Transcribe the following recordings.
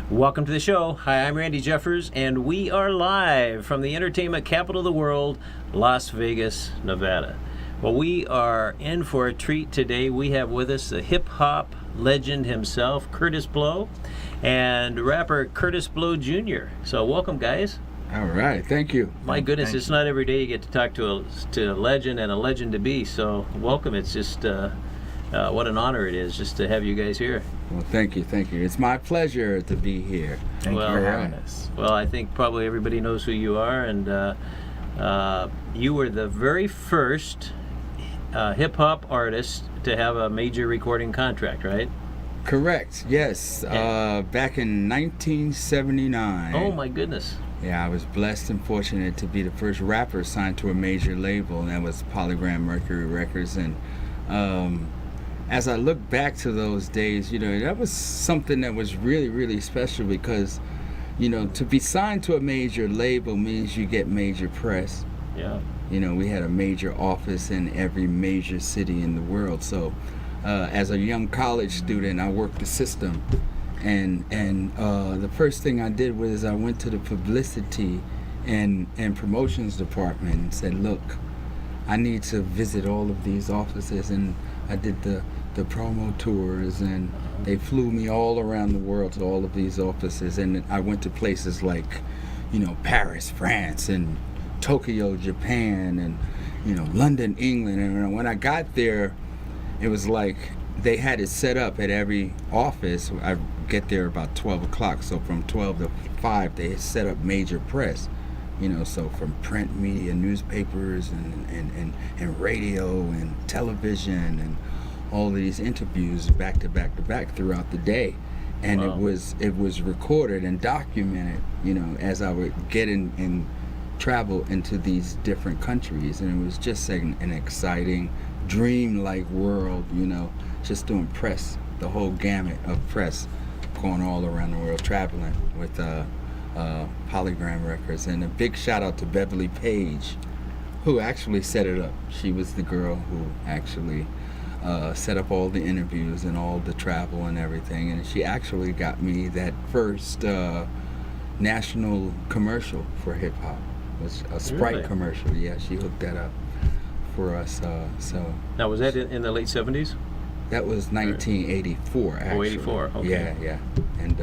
Welcome to the show. Hi, I'm Randy Jeffers, and we are live from the entertainment capital of the world, Las Vegas, Nevada. Well, we are in for a treat today. We have with us the hip-hop legend himself, Kurtis Blow, and rapper Kurtis Blow Jr. So welcome, guys. All right, thank you. My goodness, it's not every day you get to talk to a legend and a legend to be, so welcome. It's just what an honor it is just to have you guys here. Well, thank you. It's my pleasure to be here. Thank you for having us. Well, I think probably everybody knows who you are, and you were the very first hip-hop artist to have a major recording contract, right? Correct, yes. Back in 1979. Oh, my goodness. Yeah, I was blessed and fortunate to be the first rapper signed to a major label, and that was Polygram Mercury Records. And as I look back to those days, that was something that was really, really special because, to be signed to a major label means you get major press. Yeah. We had a major office in every major city in the world. So as a young college student, I worked the system. And the first thing I did was I went to the publicity and promotions department and said, look, I need to visit all of these offices. And I did the promo tours, and they flew me all around the world to all of these offices. And I went to places like, Paris, France, and Tokyo, Japan, and, London, England. And when I got there, it was like they had it set up at every office. I get there about 12 o'clock. So from 12 to 5, they had set up major press. So from print media, newspapers, and radio and television, and all of these interviews back to back to back throughout the day. And Wow. it was recorded and documented, as I would get in and travel into these different countries. And it was just an exciting, dream-like world, just doing press, the whole gamut of press, going all around the world, traveling with Polygram Records. And a big shout out to Beverly Page, who actually set it up. She was the girl who actually set up all the interviews and all the travel and everything. And she actually got me that first national commercial for hip hop. It was a Sprite Really? commercial. Yeah, she hooked that up for us. So Now, was that in the late 70s? that was 1984. Actually. Oh, 84, okay. Yeah. And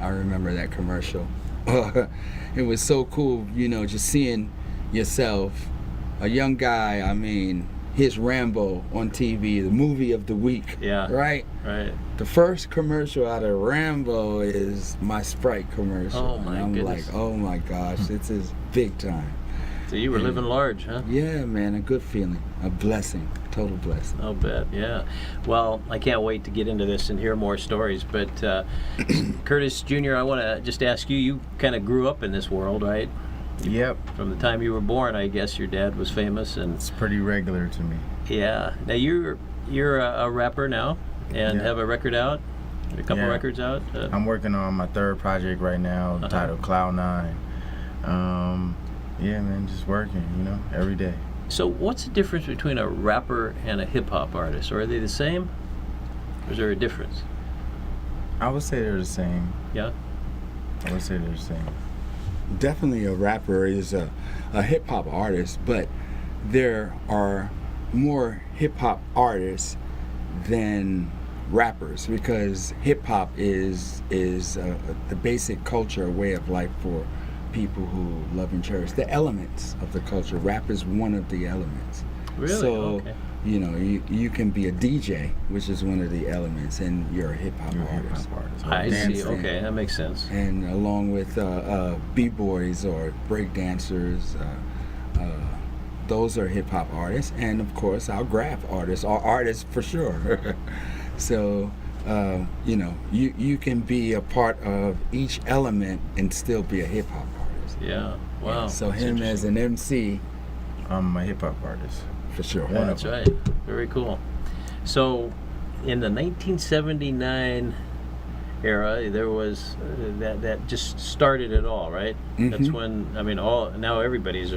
I remember that commercial. It was so cool, just seeing yourself, a young guy. I mean, his Rambo on TV, the movie of the week. Yeah. Right? Right. The first commercial out of Rambo is my Sprite commercial. Oh, my and I'm goodness. like, oh my gosh, this is big time. So you were living large, huh? Yeah, man, a good feeling, a blessing, total blessing. I'll bet, yeah. Well, I can't wait to get into this and hear more stories. But Kurtis Jr., I want to just ask you, you kind of grew up in this world, right? Yep, From the time you were born, I guess your dad was famous, and it's pretty regular to me. yeah. Now you're a rapper now, and Yeah. have a record out, a couple Yeah. records out. I'm working on my third project right now, titled Cloud9. Yeah, man, just working, every day. So what's the difference between a rapper and a hip hop artist? Or are they the same? Or is there a difference? I would say they're the same. Yeah. I would say they're the same. Definitely a rapper is a hip hop artist, but there are more hip hop artists than rappers because hip hop is the basic culture, way of life for people who love and cherish the elements of the culture. Rap is one of the elements. Really? So, Okay. you can be a DJ, which is one of the elements, and you're a hip hop You're a artist. hip-hop artist. I see. Dancing. Okay, that makes sense. And along with b-boys or break dancers, those are hip hop artists, and of course our graph artists are artists for sure. So you can be a part of each element and still be a hip hop artist. Yeah. Wow. So That's him as an MC, I'm a hip-hop artist. for sure. Yeah, that's right. Very cool. So, in the 1979 era, there was that just started it all, right? That's when now everybody's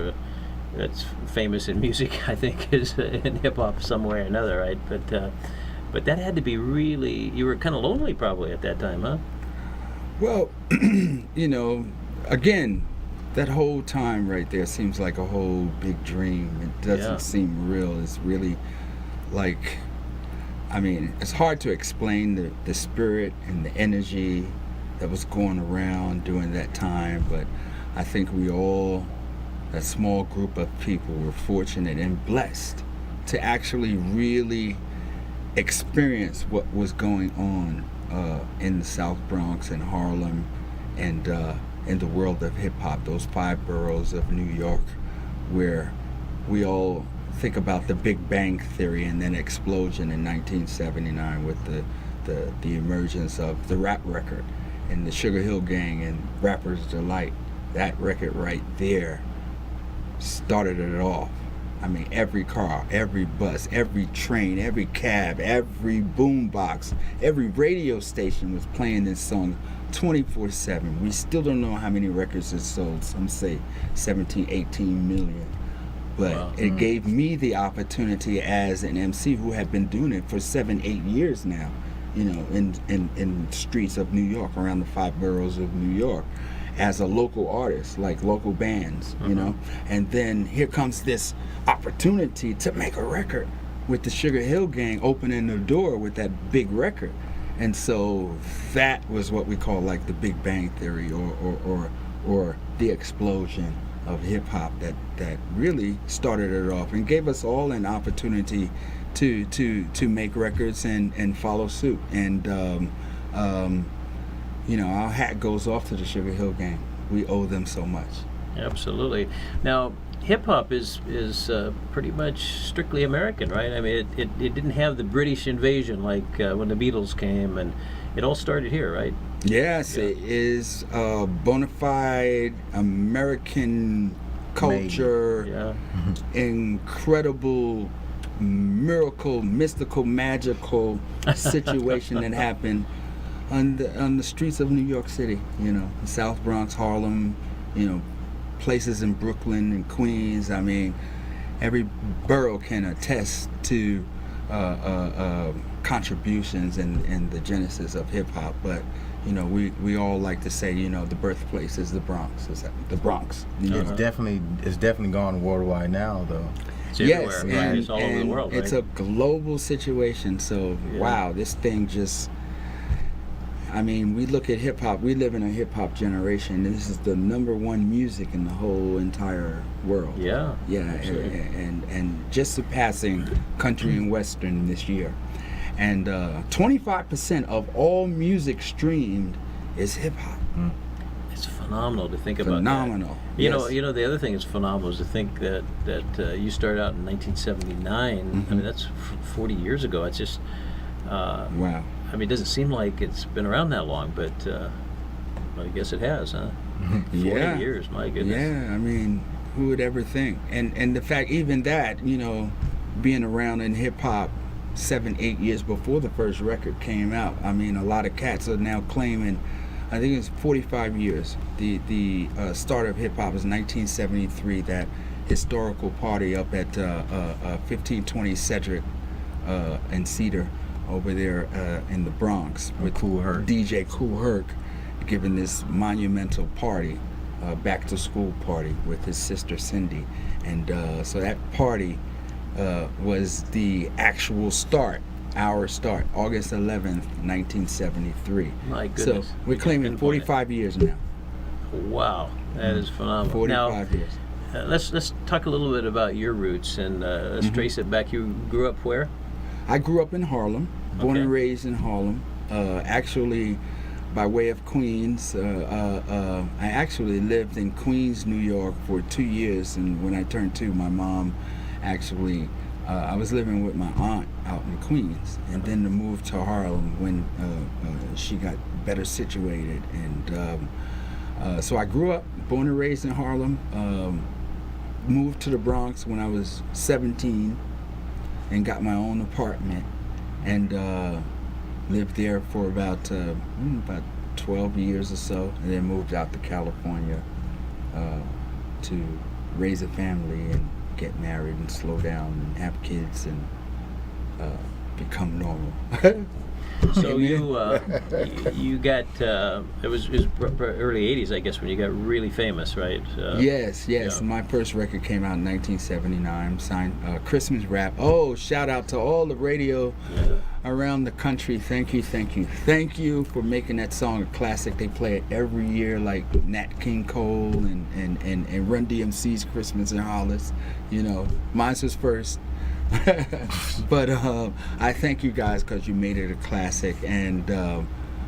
that's famous in music. I think is in hip hop some way or another, right? But that had to be really. You were kind of lonely probably at that time, huh? Well, you know, again, that whole time right there seems like a whole big dream. It doesn't Yeah. seem real. It's really like, I mean, it's hard to explain the spirit and the energy that was going around during that time, but I think we all, that small group of people, were fortunate and blessed to actually really experience what was going on in the South Bronx and Harlem and in the world of hip hop, those 5 boroughs of New York, where we all think about the Big Bang Theory and then explosion in 1979 with the emergence of the rap record and the Sugar Hill Gang and Rapper's Delight. That record right there started it off. I mean, every car, every bus, every train, every cab, every boombox, every radio station was playing this song 24/7. We still don't know how many records it sold. Some say 17, 18 million. But Wow. it gave me the opportunity as an MC who had been doing it for 7, 8 years now, you know, in streets of New York, around the 5 boroughs of New York, as a local artist, like local bands, you know. And then here comes this opportunity to make a record with the Sugar Hill Gang opening the door with that big record. And so that was what we call like the Big Bang Theory or the explosion of hip hop that really started it off and gave us all an opportunity to make records and follow suit. And you know, our hat goes off to the Sugar Hill Gang. We owe them so much. Absolutely. Now, hip hop is pretty much strictly American, right? I mean, it didn't have the British invasion like when the Beatles came, and it all started here, right? Yes, Yeah. it is bona fide American culture, Yeah. incredible, miracle, mystical, magical situation that happened on the streets of New York City. You know, South Bronx, Harlem, you know, places in Brooklyn and Queens. I mean, every borough can attest to contributions in the genesis of hip hop. But you know, we all like to say, you know, the birthplace is the Bronx. Is the Bronx? You know? It's definitely gone worldwide now, though. It's Yes, everywhere, right? and, It's all over the and world, right? it's a global situation. So Yeah. wow, this thing just. I mean, we look at hip hop. We live in a hip hop generation. This is the #1 music in the whole entire world. Yeah. Yeah, Absolutely. and just surpassing country and western this year. And 25% of all music streamed is hip hop. It's phenomenal to think about. Phenomenal. That. You know, Yes. you know, the other thing that's phenomenal is to think that you started out in 1979. I mean, that's 40 years ago. It's just. Wow. I mean, it doesn't seem like it's been around that long, but I guess it has, huh? 40 Yeah. years, my goodness. Yeah, I mean, who would ever think? And the fact, even that, you know, being around in hip hop 7, 8 years before the first record came out. I mean, a lot of cats are now claiming, I think it's 45 years. The start of hip hop is 1973. That historical party up at 1520 Cedric and Cedar over there in the Bronx with Kool Herc. DJ Kool Herc giving this monumental party, back to school party with his sister Cindy. And so that party was the actual start, our start, August 11th, 1973. My So goodness. we're claiming Pinpoint it. 45 years now. Wow, that is phenomenal. 45 years. Now, let's talk a little bit about your roots and let's trace it back. You grew up where? I grew up in Harlem, born Okay. and raised in Harlem. Actually, by way of Queens, I actually lived in Queens, New York for 2 years. And when I turned 2, my mom actually, I was living with my aunt out in Queens. And then to move to Harlem when she got better situated. And so I grew up, born and raised in Harlem, moved to the Bronx when I was 17. And got my own apartment and lived there for about 12 years or so, and then moved out to California to raise a family and get married and slow down and have kids and become normal. So you got it was early '80s, I guess, when you got really famous, right? Yes. Yeah. My first record came out in 1979. Signed Christmas Rap. Oh, shout out to all the radio around the country. Thank you for making that song a classic. They play it every year, like Nat King Cole and Run DMC's Christmas in Hollis. You know, mine was first. But I thank you guys because you made it a classic. And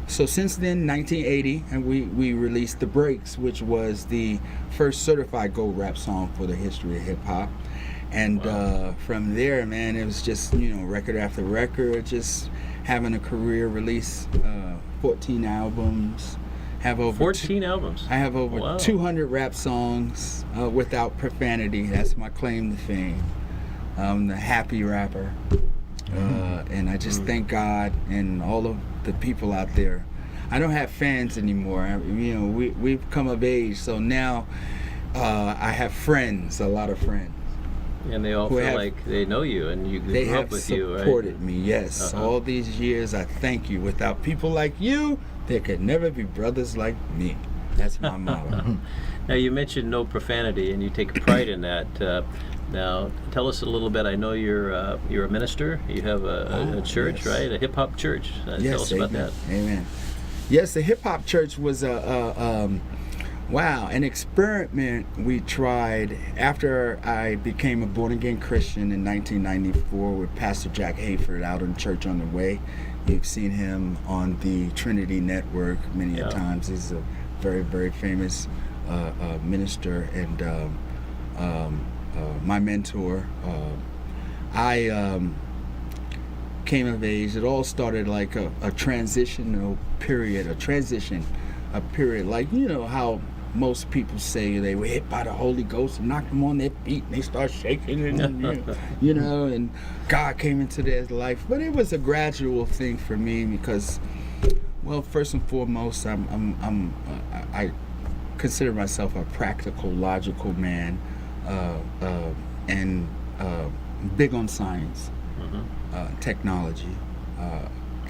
so since then, 1980, and we released The Breaks, which was the first certified gold rap song for the history of hip hop. And from there, man, it was just, record after record, just having a career, release 14 albums. Have over 14 albums. I have over 200 rap songs without profanity. That's my claim to fame. I'm the happy rapper, and I just thank God and all of the people out there. I don't have fans anymore. We've come of age, so now I have friends, a lot of friends. And they all feel like they know you and they grew up with you, right? They have supported me, yes. All these years, I thank you. Without people like you, there could never be brothers like me. That's my motto. Now, you mentioned no profanity, and you take pride in that. Now, tell us a little bit. I know you're a minister. You have a church, right? A hip hop church. Tell us about that. Amen. Yes, the hip hop church was an experiment we tried after I became a born again Christian in 1994 with Pastor Jack Hayford out in Church on the Way. You've seen him on the Trinity Network many a times. He's a very, very famous minister and my mentor. I came of age. It all started like a transitional period, a period like, how most people say they were hit by the Holy Ghost and knocked them on their feet and they start shaking and and God came into their life. But it was a gradual thing for me because, well, first and foremost, I consider myself a practical, logical man, and big on science, technology,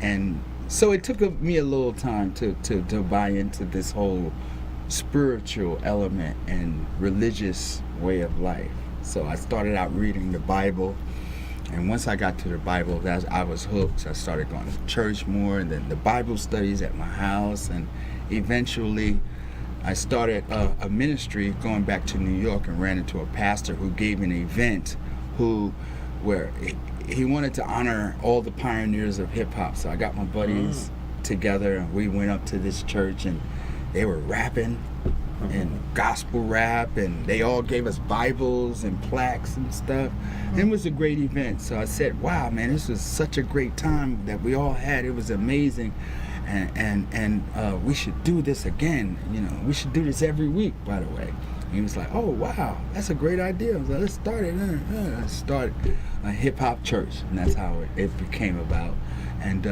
and so it took me a little time to buy into this whole spiritual element and religious way of life. So I started out reading the Bible, and once I got to the Bible, I was hooked. So I started going to church more, and then the Bible studies at my house, and eventually I started a ministry going back to New York and ran into a pastor who gave an event where he wanted to honor all the pioneers of hip hop. So I got my buddies together and we went up to this church and they were rapping and gospel rap, and they all gave us Bibles and plaques and stuff. And it was a great event. So I said, wow, man, this was such a great time that we all had. It was amazing. And we should do this again. We should do this every week, by the way. And he was like, oh, wow, that's a great idea. I was like, let's start it. Let's start a hip-hop church. And that's how it became about. And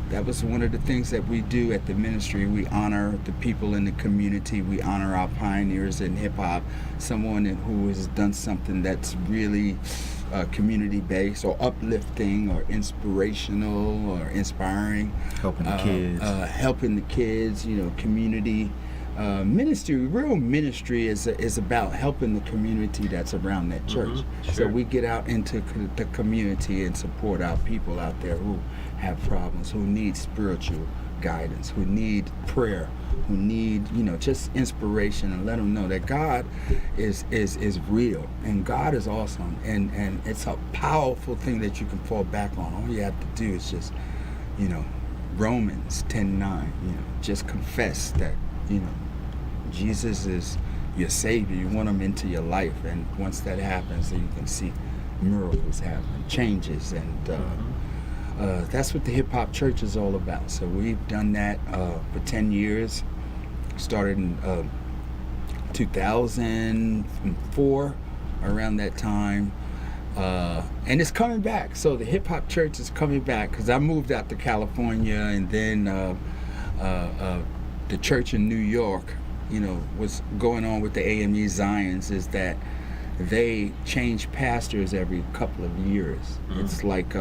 that was one of the things that we do at the ministry. We honor the people in the community. We honor our pioneers in hip-hop, someone who has done something that's really community-based or uplifting or inspirational or inspiring. Helping the kids. Community ministry. Real ministry is about helping the community that's around that church. Sure. So we get out into the community and support our people out there who have problems, who need spiritual guidance, who need prayer, who need just inspiration, and let them know that God is real and God is awesome, and it's a powerful thing that you can fall back on. All you have to do is just Romans 10:9, just confess that Jesus is your Savior. You want him into your life, and once that happens, then you can see miracles happen, changes, and that's what the hip hop church is all about. So we've done that for 10 years. Started in 2004, around that time, and it's coming back. So the hip hop church is coming back because I moved out to California, and then the church in New York, what's going on with the AME Zions is that they change pastors every couple of years. It's like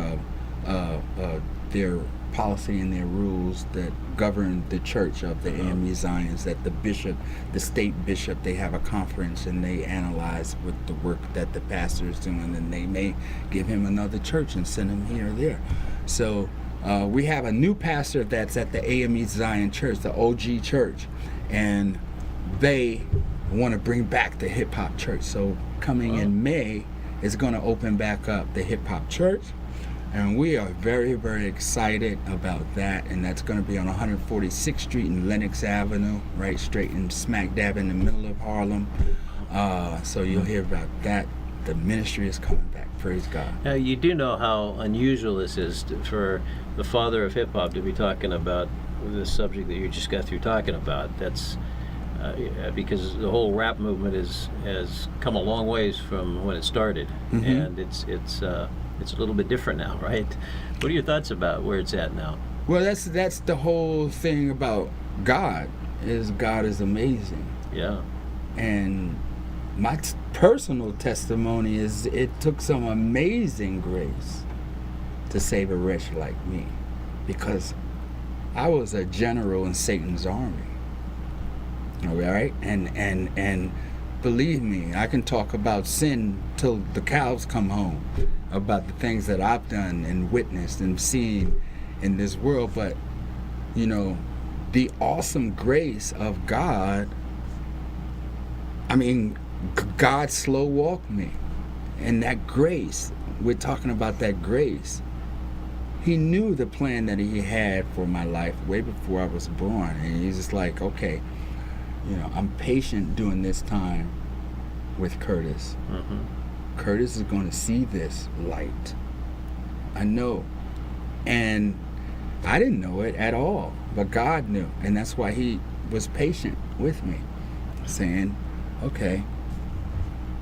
their policy and their rules that govern the church of the AME Zions, that the state bishop, they have a conference and they analyze with the work that the pastor is doing, and they may give him another church and send him here or there. So we have a new pastor that's at the AME Zion Church, the OG church, and they want to bring back the hip hop church. So coming in May is going to open back up the hip hop church. And we are very, very excited about that. And that's going to be on 146th Street and Lenox Avenue, right straight in smack dab in the middle of Harlem. So you'll hear about that. The ministry is coming back. Praise God. Now, you do know how unusual this is for the father of hip-hop to be talking about this subject that you just got through talking about. That's because the whole rap movement has come a long ways from when it started. And it's a little bit different now, right? What are your thoughts about where it's at now? Well, that's the whole thing about God is amazing. Yeah. And my personal testimony is it took some amazing grace to save a wretch like me, because I was a general in Satan's army. All right? And believe me, I can talk about sin till the cows come home, about the things that I've done and witnessed and seen in this world. But, you know, the awesome grace of God, I mean, God slow walked me. And that grace, we're talking about that grace. He knew the plan that he had for my life way before I was born. And he's just like, okay, you know, I'm patient during this time with Kurtis. Kurtis is going to see this light. I know. And I didn't know it at all, but God knew. And that's why he was patient with me, saying, okay,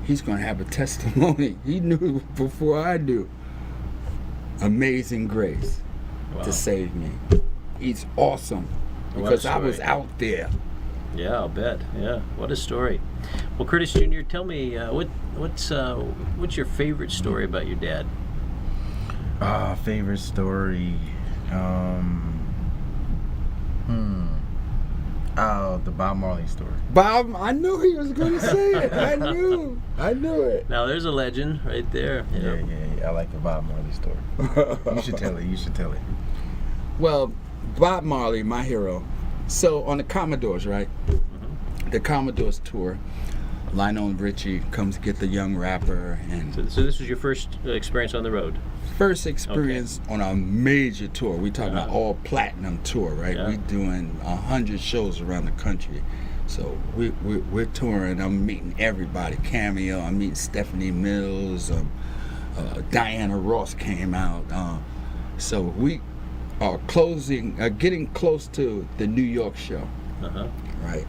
he's going to have a testimony. He knew before I knew. Amazing grace to save me. He's awesome, because I was out there. Yeah, I'll bet. Yeah, what a story. Well, Kurtis Jr., tell me what's your favorite story about your dad? Favorite story. Oh, the Bob Marley story. Bob, I knew he was going to say it. I knew it. Now there's a legend right there. Yeah. I like the Bob Marley story. You should tell it. Well, Bob Marley, my hero. So on the Commodores, right? The Commodores tour, Lionel Richie comes get the young rapper, and so this was your first experience on the road. First experience on a major tour. We talking about all platinum tour, right? Yeah. We doing 100 shows around the country. So we're touring. I'm meeting everybody. Cameo. I'm meeting Stephanie Mills. Diana Ross came out. So we are getting close to the New York show, right?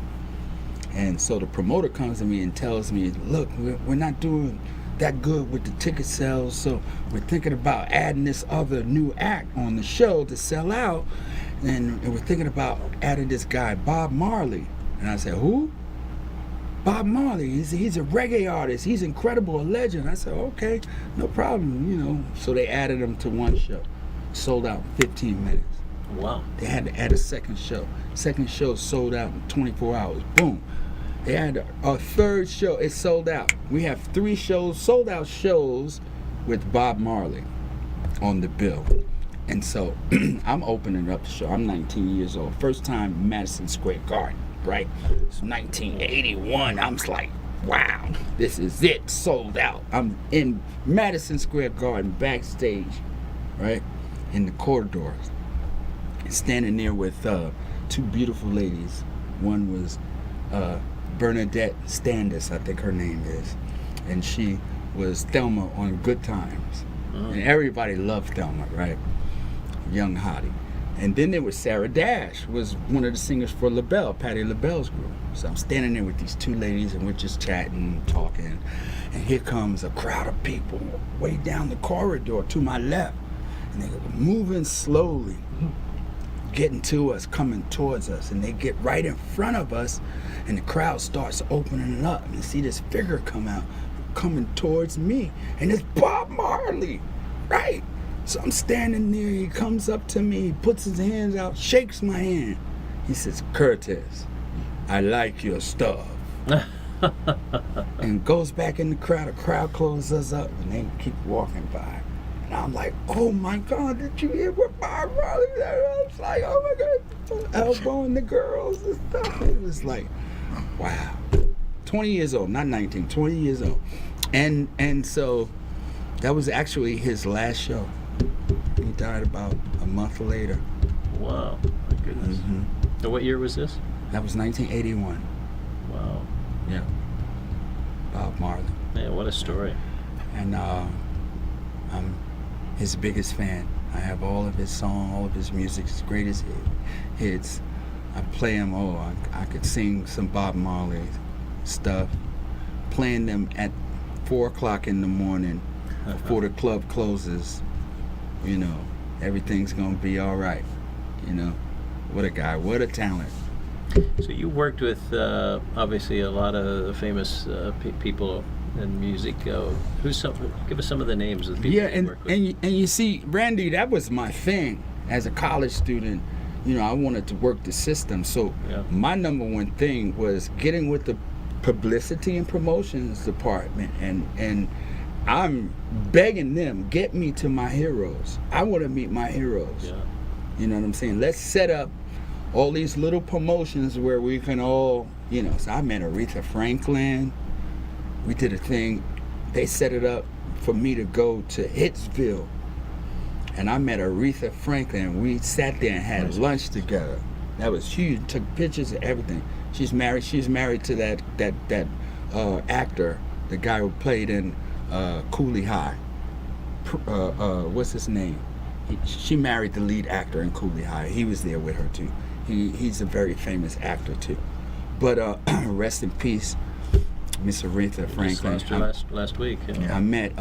And so the promoter comes to me and tells me, look, we're not doing that good with the ticket sales, so we're thinking about adding this other new act on the show to sell out, and we're thinking about adding this guy, Bob Marley. And I said, who? Bob Marley. He's a reggae artist. He's incredible, a legend. I said, okay, no problem, you know. So they added him to one show. Sold out in 15 minutes. Wow. They had to add a second show. Second show sold out in 24 hours. Boom. They had a third show. It sold out. We have 3 shows, sold out shows with Bob Marley on the bill. And so I'm opening up the show. I'm 19 years old. First time Madison Square Garden, right? It's 1981. I'm just like, wow, this is it. Sold out. I'm in Madison Square Garden backstage, right? In the corridors. Standing there with 2 beautiful ladies. One was Bernadette Standis, I think her name is, and she was Thelma on Good Times. And everybody loved Thelma, right? Young hottie. And then there was Sarah Dash, was one of the singers for LaBelle, Patti LaBelle's group. So I'm standing there with these 2 ladies, and we're just chatting, talking, and here comes a crowd of people way down the corridor to my left, and they're moving slowly, getting to us, coming towards us, and they get right in front of us, and the crowd starts opening up, and see this figure come out, coming towards me, and it's Bob Marley, right? So I'm standing there. He comes up to me, he puts his hands out, shakes my hand. He says, "Kurtis, I like your stuff." And goes back in the crowd. The crowd closes up, and they keep walking by. And I'm like, "Oh my God, did you hear what Bob Marley said?" I was like, "Oh my God," elbowing the girls and stuff. It was like, wow. 20 years old, not 19, 20 years old. And so that was actually his last show. He died about a month later. Wow, my goodness. Mm-hmm. So what year was this? That was 1981. Wow. Yeah. Bob Marley. Man, what a story. And I'm his biggest fan. I have all of his songs, all of his music, his greatest hits. I play them all. I could sing some Bob Marley stuff, playing them at 4 o'clock in the morning before the club closes. You know, everything's gonna be all right. You know, what a guy, what a talent. So you worked with obviously a lot of famous people in music. Give us some of the names of the people you worked with. and you see, Randy, that was my thing as a college student. You know, I wanted to work the system. So my number one thing was getting with the publicity and promotions department, and I'm begging them, get me to my heroes. I want to meet my heroes. Yeah. You know what I'm saying? Let's set up all these little promotions where we can all, you know. So I met Aretha Franklin. We did a thing. They set it up for me to go to Hitsville. And I met Aretha Franklin. We sat there and had lunch together. That was huge. Took pictures of everything. She's married. She's married to that actor, the guy who played in Cooley High. What's his name? She married the lead actor in Cooley High. He was there with her too. He's a very famous actor too. But rest in peace, Miss Aretha Franklin. Last week. I met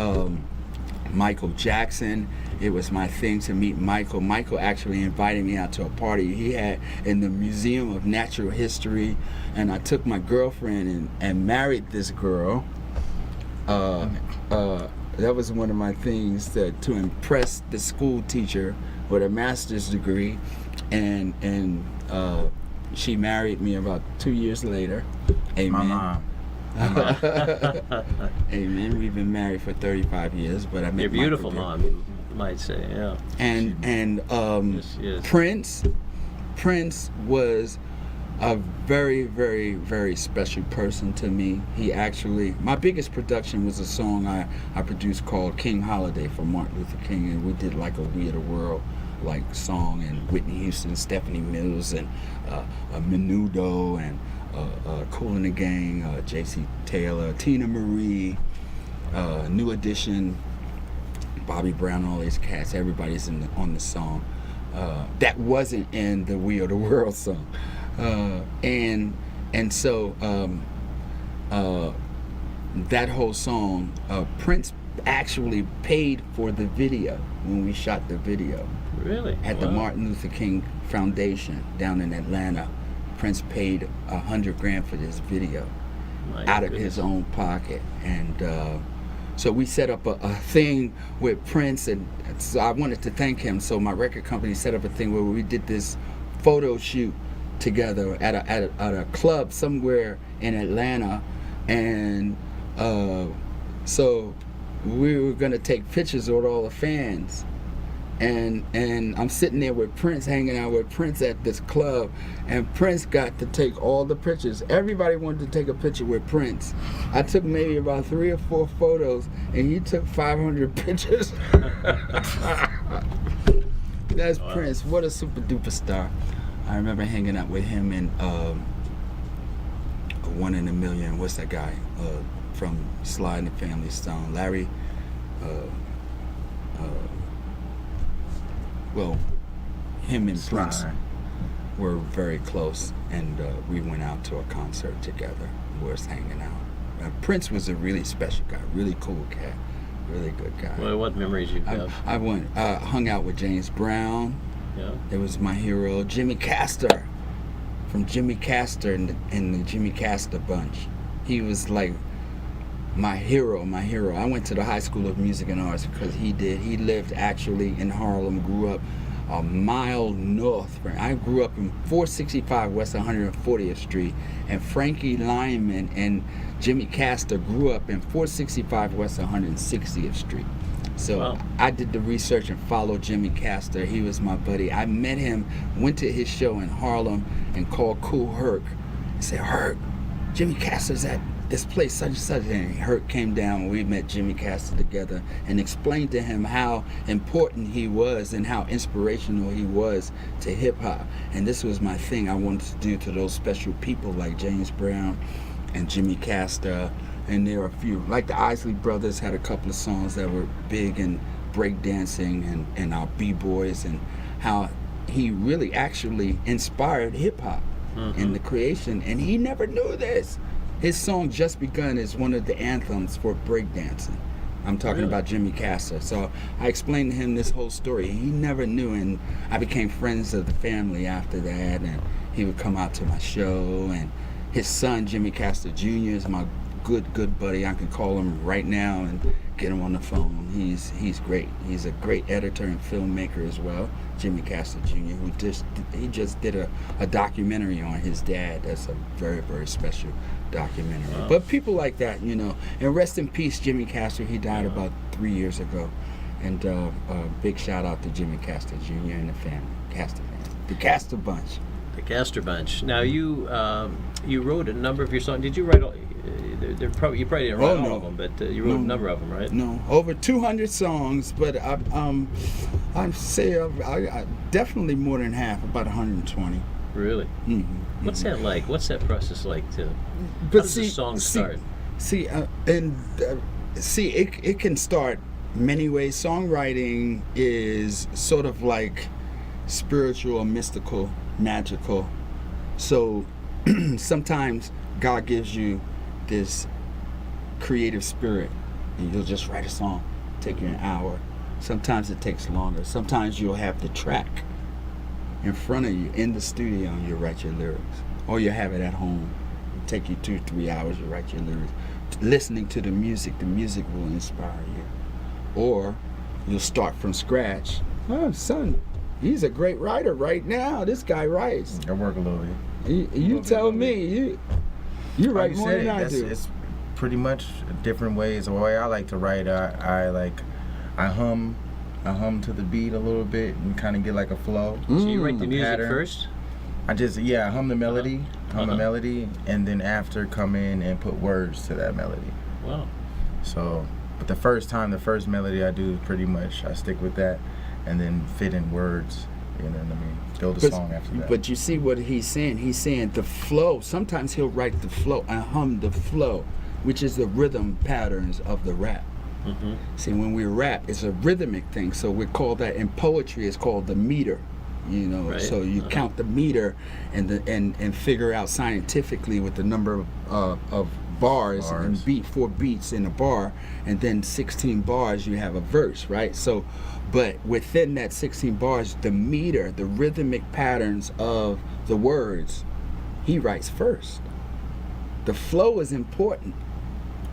Michael Jackson. It was my thing to meet Michael. Michael actually invited me out to a party he had in the Museum of Natural History, and I took my girlfriend and married this girl. That was one of my things to impress the school teacher with a master's degree, and she married me about 2 years later. Amen. My mom. Amen. We've been married for 35 years, but I met Your beautiful Michael mom, you might say, yeah. And Yes. Prince was a very, very, very special person to me. He actually, my biggest production was a song I produced called King Holiday for Martin Luther King, and we did like a We Are the World like song, and Whitney Houston, Stephanie Mills, and Menudo, and Kool and the Gang, J.C. Taylor, Tina Marie, New Edition, Bobby Brown, all these cats. Everybody's on the song. That wasn't in the We Are the World song. And so that whole song, Prince actually paid for the video when we shot the video. Really? At the Martin Luther King Foundation down in Atlanta. Prince paid $100,000 for this video out of his own pocket. And so we set up a thing with Prince, and so I wanted to thank him. So my record company set up a thing where we did this photo shoot together at a club somewhere in Atlanta, and so we were gonna take pictures with all the fans, and I'm sitting there with Prince, hanging out with Prince at this club, and Prince got to take all the pictures. Everybody wanted to take a picture with Prince. I took maybe about 3 or 4 photos, and he took 500 pictures. That's Prince. What a super duper star. I remember hanging out with him in One in a Million. What's that guy from Sly and the Family Stone? Larry. Well, him and Sly. Prince were very close, and we went out to a concert together. We were hanging out. Prince was a really special guy, really cool cat, really good guy. Well, what memories you have? I went, hung out with James Brown. Yeah. It was my hero, Jimmy Castor, from Jimmy Castor and the Jimmy Castor Bunch. He was like my hero. I went to the High School of Music and Arts because he did. He lived actually in Harlem, grew up a mile north. I grew up in 465 West 140th Street, and Frankie Lyman and Jimmy Castor grew up in 465 West 160th Street. So wow. I did the research and followed Jimmy Castor. He was my buddy. I met him, went to his show in Harlem, and called Cool Herc. I said, Herc, Jimmy Castor's at this place such and such. And Herc came down, and we met Jimmy Castor together and explained to him how important he was and how inspirational he was to hip-hop. And this was my thing I wanted to do to those special people like James Brown and Jimmy Castor. And there are a few, like the Isley Brothers had a couple of songs that were big in breakdancing and our B-boys, and how he really actually inspired hip-hop in the creation. And he never knew this. His song Just Begun is one of the anthems for breakdancing. I'm talking about Jimmy Castor. So I explained to him this whole story. He never knew, and I became friends of the family after that, and he would come out to my show. And his son, Jimmy Castor Jr., is my good buddy. I can call him right now and get him on the phone. He's great. He's a great editor and filmmaker as well, Jimmy Castor Jr., who just did a documentary on his dad. That's a very, very special documentary. Wow. But people like that, and rest in peace, Jimmy Castor. He died about 3 years ago. And big shout out to Jimmy Castor Jr. and the family, Castor family, the Castor Bunch. The Castor Bunch. Now you wrote a number of your songs. Did you write all? You probably didn't write all of them, but you wrote a number of them, right? No, over 200 songs, but I'd say I definitely more than half, about 120. Really? Mm-hmm. What's that like? What's that process like to? But how does the song start? It can start many ways. Songwriting is sort of like spiritual or mystical, magical. So sometimes God gives you this creative spirit, and you'll just write a song, take you an hour. Sometimes it takes longer. Sometimes you'll have the track in front of you in the studio, and you'll write your lyrics, or you have it at home. It'll take you 2-3 hours to write your lyrics. Listening to the music will inspire you. Or you'll start from scratch. Oh, son, he's a great writer right now. This guy writes. I work a little bit. You tell me. You write more than I do. It's pretty much different ways. The way I like to write, I hum to the beat a little bit and kind of get like a flow. So you write the music pattern first? I just hum the melody, and then after come in and put words to that melody. Wow. So, but the first melody I do, pretty much I stick with that, and then fit in words. You know what I mean? Build a song after that. But you see what he's saying? He's saying the flow. Sometimes he'll write the flow. I hum the flow, which is the rhythm patterns of the rap. Mm-hmm. See, when we rap, it's a rhythmic thing. So we call that in poetry. It's called the meter. Right. So you count the meter and figure out scientifically with the number of bars and 4 beats in a bar, and then 16 bars you have a verse, right? So, but within that 16 bars, the meter, the rhythmic patterns of the words, he writes first. The flow is important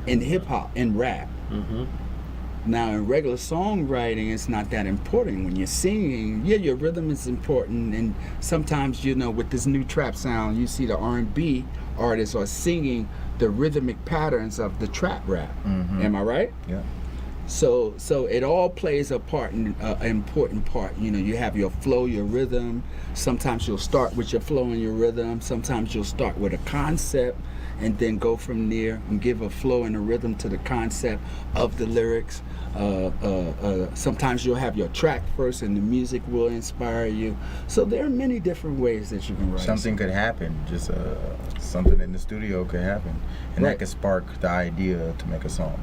in hip hop and rap. Mm-hmm. Now, in regular songwriting, it's not that important. When you're singing, your rhythm is important, and sometimes, with this new trap sound, you see the R&B artists are singing the rhythmic patterns of the trap rap. Mm-hmm. Am I right? Yeah. So it all plays a part, an important part. You have your flow, your rhythm. Sometimes you'll start with your flow and your rhythm. Sometimes you'll start with a concept and then go from there and give a flow and a rhythm to the concept of the lyrics. Sometimes you'll have your track first and the music will inspire you. So there are many different ways that you can write. Something could happen, just something in the studio could happen, and that could spark the idea to make a song.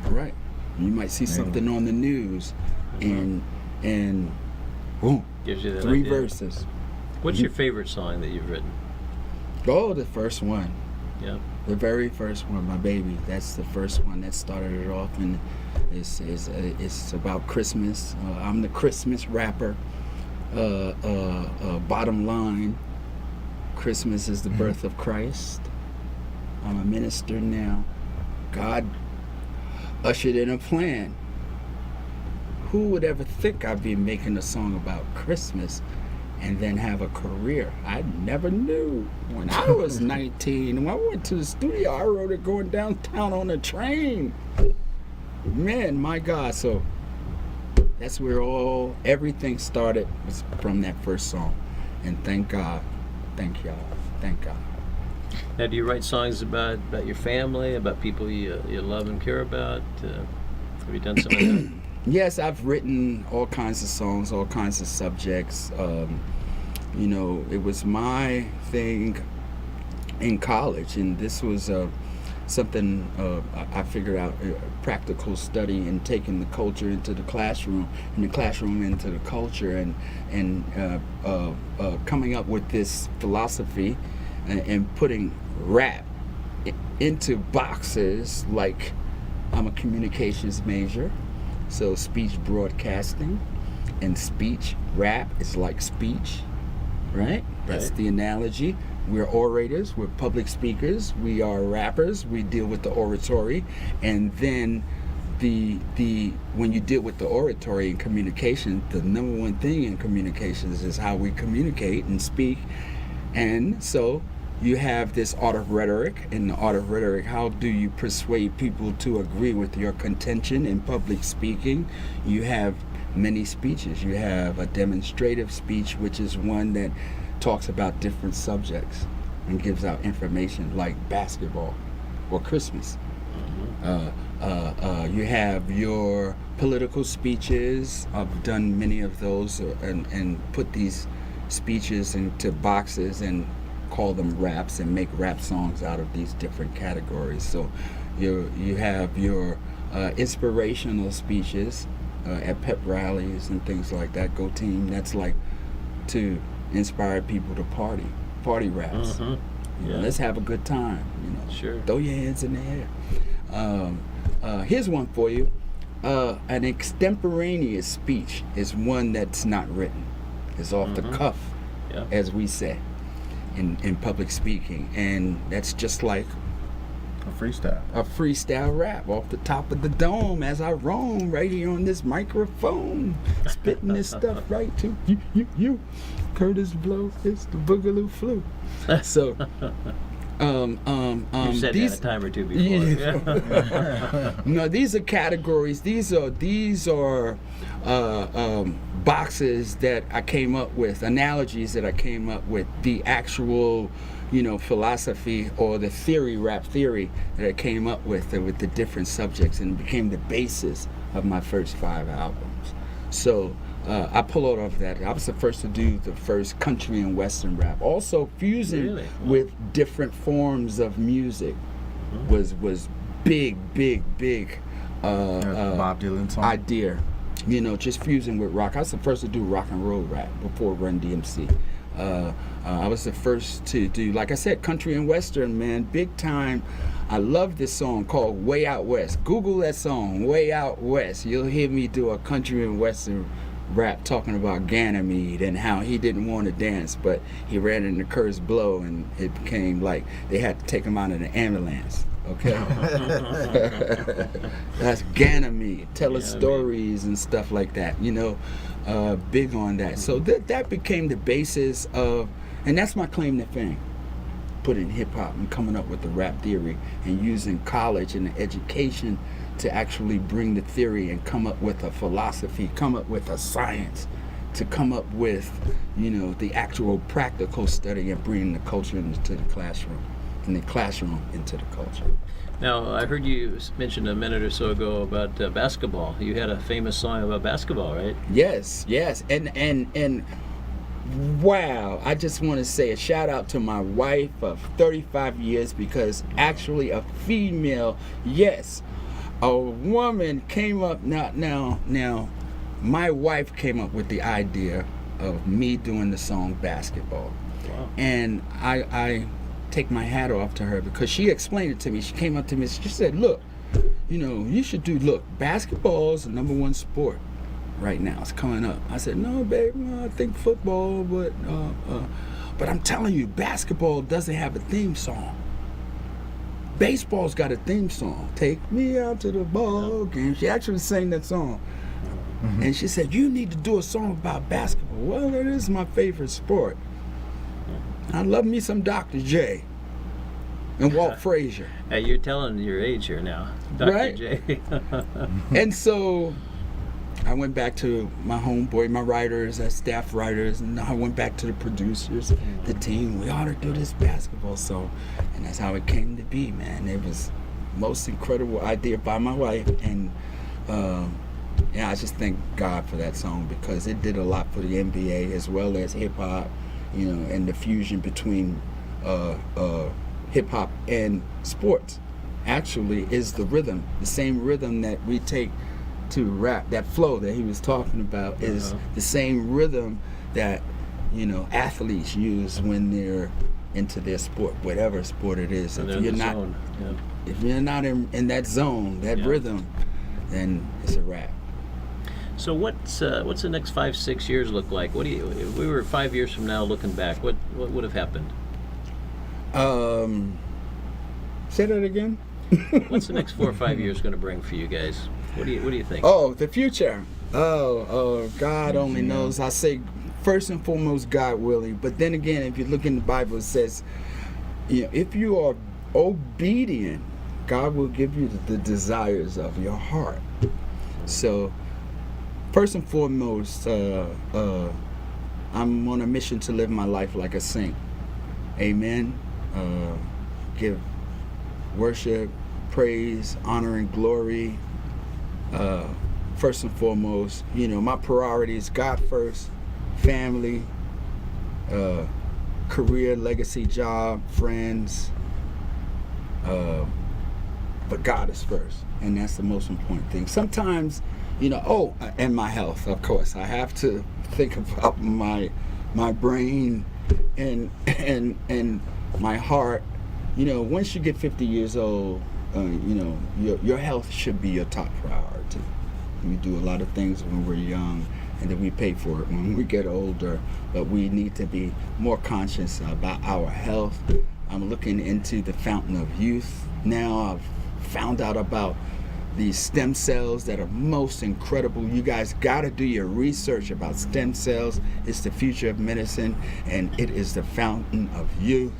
Right. You might see something on the news and boom, gives you that 3 idea. verses. What's your favorite song that you've written? Oh, the first one. Yeah. The very first one, My Baby. That's the first one that started it off, and it's about Christmas. I'm the Christmas rapper. Bottom line, Christmas is the birth of Christ. I'm a minister now. God ushered in a plan. Who would ever think I'd be making a song about Christmas and then have a career? I never knew. When I was 19, when I went to the studio, I wrote it going downtown on a train. Man, my God. So that's where everything started, was from that first song. And thank God. Thank y'all. Thank God. Now, do you write songs about your family, about people you love and care about? Have you done some of that? Yes, I've written all kinds of songs, all kinds of subjects. It was my thing in college, and this was something I figured out, practical study and taking the culture into the classroom, and the classroom into the culture, and coming up with this philosophy and putting rap into boxes. Like, I'm a communications major, so speech broadcasting and speech rap is like speech, right? That's the analogy. We're orators, we're public speakers, we are rappers, we deal with the oratory, and then when you deal with the oratory and communication, the number one thing in communications is how we communicate and speak. And so you have this art of rhetoric. In the art of rhetoric, how do you persuade people to agree with your contention in public speaking? You have many speeches. You have a demonstrative speech, which is one that talks about different subjects and gives out information, like basketball or Christmas. You have your political speeches. I've done many of those, and put these speeches into boxes and call them raps and make rap songs out of these different categories. So you have your inspirational speeches at pep rallies and things like that. Go team. That's like to inspire people to party raps. Let's have a good time. Sure. Throw your hands in the air. Here's one for you. An extemporaneous speech is one that's not written. It's off the cuff, as we say in public speaking, and that's just like A freestyle rap off the top of the dome as I roam right here on this microphone, spitting this stuff right to you. Kurtis blow, it's the boogaloo flu. So, You've said that a time or two before. Yeah. No, these are categories. These are boxes that I came up with, analogies that I came up with, the actual, philosophy or the rap theory that I came up with the different subjects, and it became the basis of my first 5 albums. So I pull out of that. I was the first to do the first country and western rap. Also fusing with different forms of music was big Bob Dylan song idea. Just fusing with rock. I was the first to do rock and roll rap before Run DMC. I was the first to do, like I said, country and western, man, big time. I love this song called Way Out West. Google that song, Way Out West. You'll hear me do a country and western rap talking about Ganymede and how he didn't want to dance, but he ran into Kurtis Blow, and it became like they had to take him out in an ambulance. Okay, that's Ganymede. Tell us stories and stuff like that. Big on that. So that became the basis of, and that's my claim to fame. Putting hip hop and coming up with the rap theory and using college and the education to actually bring the theory and come up with a philosophy, come up with a science, to come up with, the actual practical study and bringing the culture into the classroom, and the classroom into the culture. Now, I heard you mention a minute or so ago about basketball. You had a famous song about basketball, right? Yes, and wow, I just want to say a shout out to my wife of 35 years, because actually a female, yes, a woman came up, now, my wife came up with the idea of me doing the song Basketball. Wow. And I take my hat off to her, because she explained it to me. She came up to me and she said, look, you should basketball is the number 1 sport right now. It's coming up. I said, no, babe, I think football, but I'm telling you, basketball doesn't have a theme song. Baseball's got a theme song. Take me out to the ball game. She actually sang that song. And she said, you need to do a song about basketball. Well, it is my favorite sport. I love me some Dr. J and Walt Frazier. Hey, you're telling your age here now, Dr. Right? J. And so I went back to my homeboy, my writers, staff writers, and I went back to the producers, the team. We ought to do this basketball song. And that's how it came to be, man. It was the most incredible idea by my wife. And I just thank God for that song because it did a lot for the NBA as well as hip-hop, and the fusion between hip-hop and sports actually is the rhythm. The same rhythm that we take to rap, that flow that he was talking about is the same rhythm that athletes use when they're into their sport, whatever sport it is. If you're not in that zone, that rhythm, then it's a wrap. So what's the next 5-6 years look like? If we were 5 years from now looking back, what would have happened? Say that again. What's the next 4 or 5 years going to bring for you guys? What do you think? Oh, the future. God only knows. I say first and foremost, God willing. But then again, if you look in the Bible, it says, if you are obedient, God will give you the desires of your heart. So, first and foremost, I'm on a mission to live my life like a saint. Amen. Give worship, praise, honor, and glory. First and foremost, my priority is God first, family, career, legacy, job, friends. But God is first, and that's the most important thing. Sometimes, and my health, of course. I have to think about my brain and my heart. Once you get 50 years old, your health should be your top priority. We do a lot of things when we're young, and then we pay for it when we get older. But we need to be more conscious about our health. I'm looking into the fountain of youth now. I've found out about these stem cells that are most incredible. You guys got to do your research about stem cells. It's the future of medicine, and it is the fountain of youth.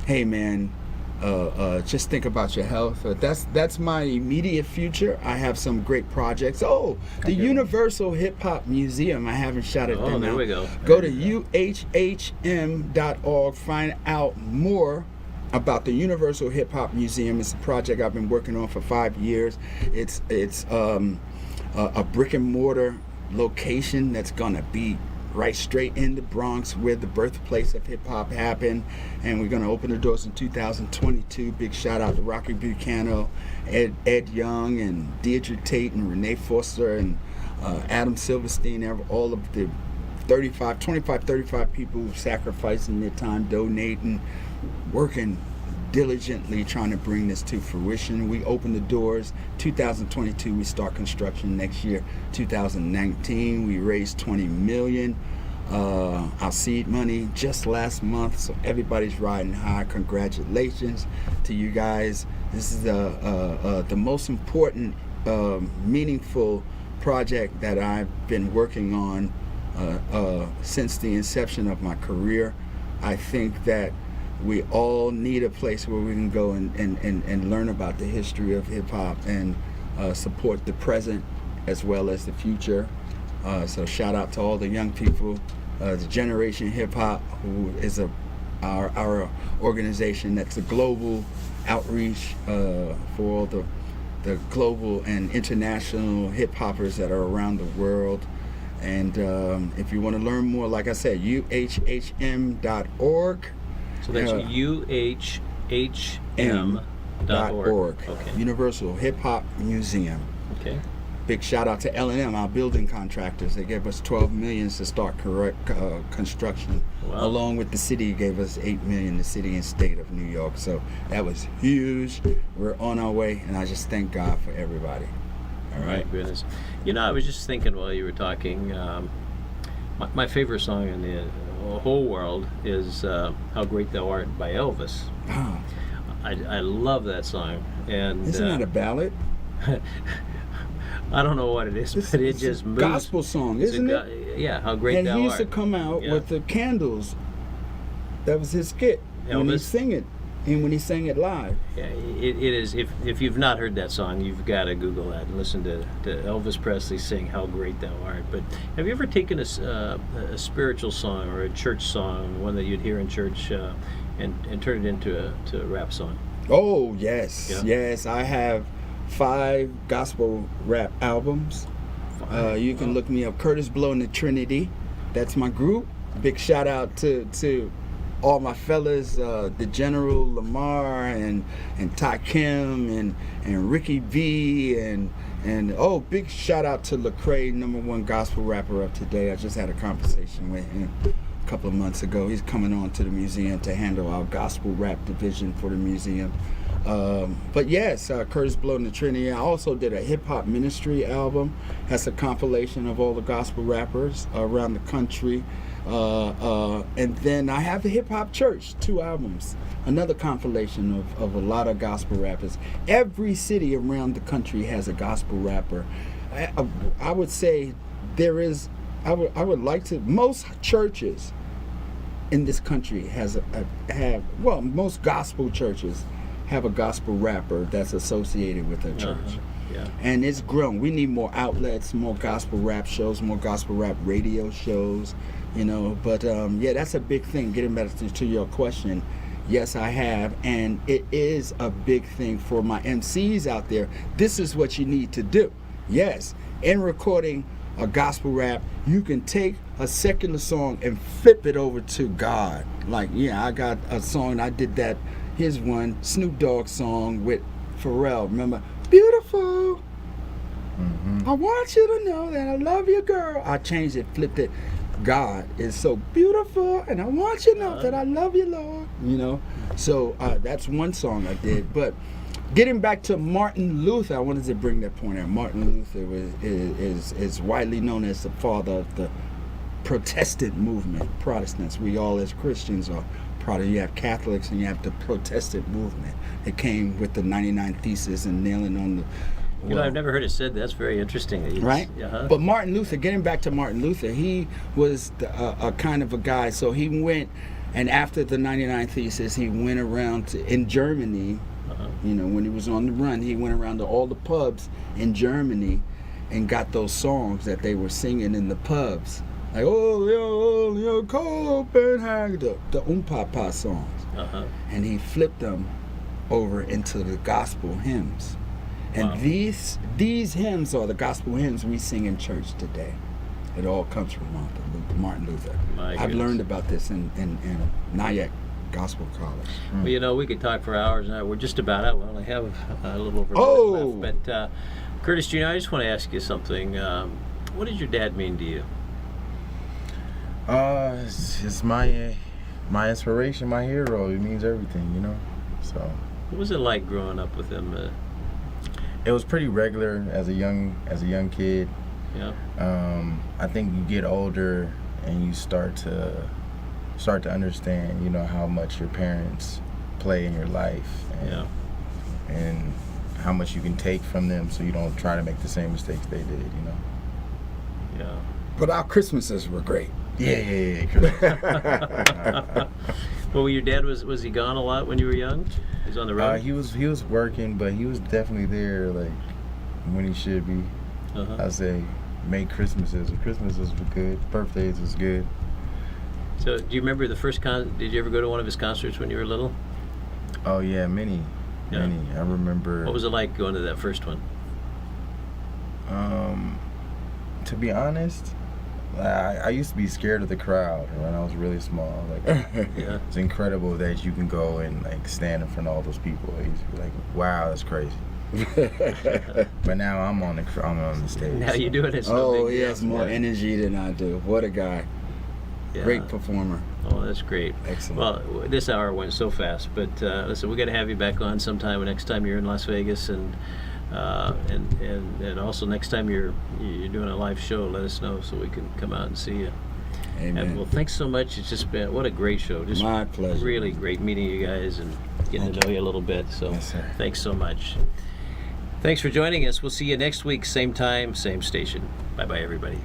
Hey man, just think about your health. That's my immediate future. I have some great projects. The Universal Hip Hop Museum. I haven't shouted them out. There we go. Go to uhhm.org. Find out more about the Universal Hip Hop Museum. It's a project I've been working on for 5 years. It's a brick and mortar location that's gonna be right straight in the Bronx, where the birthplace of hip hop happened, and we're gonna open the doors in 2022. Big shout out to Rocky Buchanan, Ed Young, and Deirdre Tate, and Renee Foster, and Adam Silverstein. All of the 35 people who sacrificing their time, donating, working diligently, trying to bring this to fruition. We open the doors 2022. We start construction next year. 2019 we raised $20 million, our seed money just last month. So everybody's riding high. Congratulations to you guys. This is the most important, meaningful project that I've been working on since the inception of my career. I think that we all need a place where we can go and learn about the history of hip-hop and support the present as well as the future. So shout out to all the young people, the Generation Hip Hop, who is our organization that's a global outreach for all the global and international hip-hoppers that are around the world. And if you want to learn more, like I said, uhhm.org. So that's uhhm.org. Okay. Universal Hip Hop Museum. Okay. Big shout out to L&M, our building contractors. They gave us $12 million to start construction. Wow. Along with the city, gave us $8 million, the city and state of New York. So that was huge. We're on our way, and I just thank God for everybody. All right. My goodness. I was just thinking while you were talking, my favorite song in the whole world is "How Great Thou Art" by Elvis. Oh, I love that song, and isn't that a ballad? I don't know what it is, but it It's just a moves. gospel song, isn't it? Yeah, "How Great And Thou he used Art." to come out Yeah. with the candles. That was his skit when he Elvis? sing it, and when he sang it live. Yeah, it is. If you've not heard that song, you've got to Google that and listen to Elvis Presley sing "How Great Thou Art." But have you ever taken a spiritual song or a church song, one that you'd hear in church, and turn it into a rap song? Oh yes, Yeah. yes. I have 5 gospel rap albums. You can look me up, Kurtis Blow and the Trinity. That's my group. Big shout out to all my fellas, the General Lamar and Ty Kim and Ricky V and big shout out to Lecrae, #1 gospel rapper of today. I just had a conversation with him a couple of months ago. He's coming on to the museum to handle our gospel rap division for the museum. But yes, Kurtis Blow and the Trinity. I also did a hip hop ministry album. That's a compilation of all the gospel rappers around the country. And then I have the Hip Hop Church, 2 albums. Another compilation of a lot of gospel rappers. Every city around the country has a gospel rapper. I would say there is. I would like to. Most churches in this country most gospel churches have a gospel rapper that's associated with their church. Yeah. And it's grown. We need more outlets, more gospel rap shows, more gospel rap radio shows, But yeah, that's a big thing. Getting back to your question, yes, I have. And it is a big thing for my MCs out there. This is what you need to do. Yes, in recording a gospel rap, you can take a secular song and flip it over to God. Like, yeah, I got a song, I did that. Here's one Snoop Dogg song with Pharrell. Remember, beautiful. I want you to know that I love you, girl. I changed it, flipped it. God is so beautiful, and I want you to know that I love you, Lord. So that's one song I did. But getting back to Martin Luther, I wanted to bring that point out. Martin Luther is widely known as the father of the Protestant movement. Protestants, we all as Christians are. You have Catholics and you have the Protestant movement. It came with the 99 Thesis and nailing on the. I've never heard it said. That's very interesting. Right? But Martin Luther, getting back to Martin Luther, he was a kind of a guy. So he went, and after the 99 Thesis, he went around in Germany. When he was on the run, he went around to all the pubs in Germany and got those songs that they were singing in the pubs. Like, yo, Copenhagen, the Papa songs. And he flipped them over into the gospel hymns. And these hymns are the gospel hymns we sing in church today. It all comes from Martin Luther. I've learned about this in Nyack Gospel College. Well, we could talk for hours now. We're just about out. We only have a little over a minute left. But Kurtis, Jr., I just want to ask you something. What did your dad mean to you? It's my inspiration, my hero. It means everything, So What was it like growing up with him? It was pretty regular as a young kid. Yeah. I think you get older and you start to understand, how much your parents play in your life, and how much you can take from them, so you don't try to make the same mistakes they did. Yeah. But our Christmases were great. Yeah. Well, your dad was he gone a lot when you were young? He was on the road. He was working, but he was definitely there, like when he should be. I say, make Christmases were good. Birthdays was good. So, do you remember the first did you ever go to one of his concerts when you were little? Oh yeah, many. I remember. What was it like going to that first one? To be honest, I used to be scared of the crowd when I was really small. Like, it's incredible that you can go and like stand in front of all those people. I used to be like, wow, that's crazy. But now I'm on the stage. Now you do it. It's he has more energy than I do. What a guy. Yeah. Great performer. Oh, that's great. Excellent. Well, this hour went so fast, but listen, we got to have you back on sometime next time you're in Las Vegas, and also next time you're doing a live show, let us know so we can come out and see you. Amen. And well, thanks so much. It's just been, what a great show. Just My pleasure. really great meeting you guys and getting to know you a little bit. So Yes, sir. thanks so much. Thanks for joining us. We'll see you next week, same time, same station. Bye-bye, everybody.